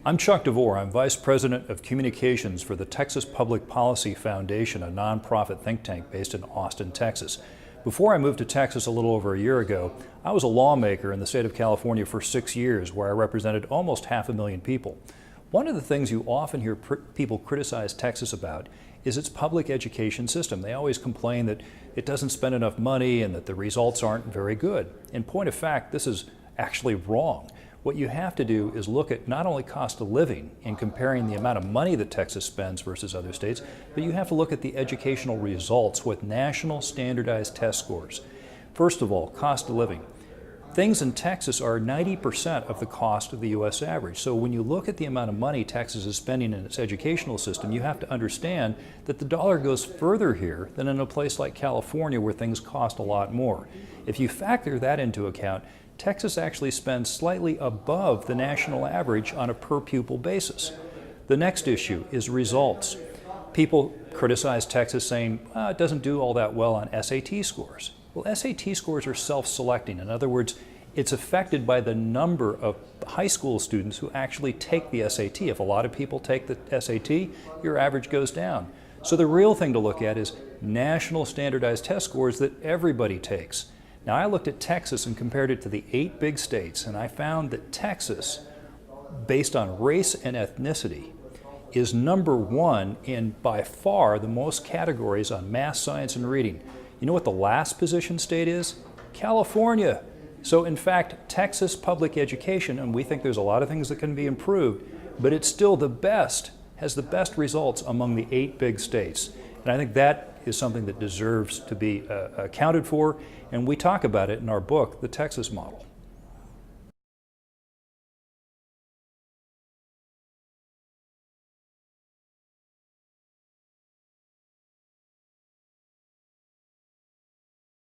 I'm Chuck DeVore. I'm Vice President of Communications for the Texas Public Policy Foundation, a nonprofit think tank based in Austin, Texas. Before I moved to Texas a little over a year ago, I was a lawmaker in the state of California for 6 years, where I represented almost 500,000 people. One of the things you often hear people criticize Texas about is its public education system. They always complain that it doesn't spend enough money and that the results aren't very good. In point of fact, this is actually wrong. What you have to do is look at not only cost of living in comparing the amount of money that Texas spends versus other states, but you have to look at the educational results with national standardized test scores. First of all, cost of living. Things in Texas are 90% of the cost of the U.S. average. So when you look at the amount of money Texas is spending in its educational system, you have to understand that the dollar goes further here than in a place like California where things cost a lot more. If you factor that into account, Texas actually spends slightly above the national average on a per pupil basis. The next issue is results. People criticize Texas saying, it doesn't do all that well on SAT scores. Well, SAT scores are self-selecting. In other words, it's affected by the number of high school students who actually take the SAT. If a lot of people take the SAT, your average goes down. So the real thing to look at is national standardized test scores that everybody takes. Now, I looked at Texas and compared it to the 8 big states, and I found that Texas, based on race and ethnicity, is number 1 in by far the most categories on math, science, and reading. You know what the last position state is? California. So in fact, Texas public education, and we think there's a lot of things that can be improved, but it's still the best, has the best results among the 8 big states. And I think that is something that deserves to be accounted for, and we talk about it in our book, The Texas Model.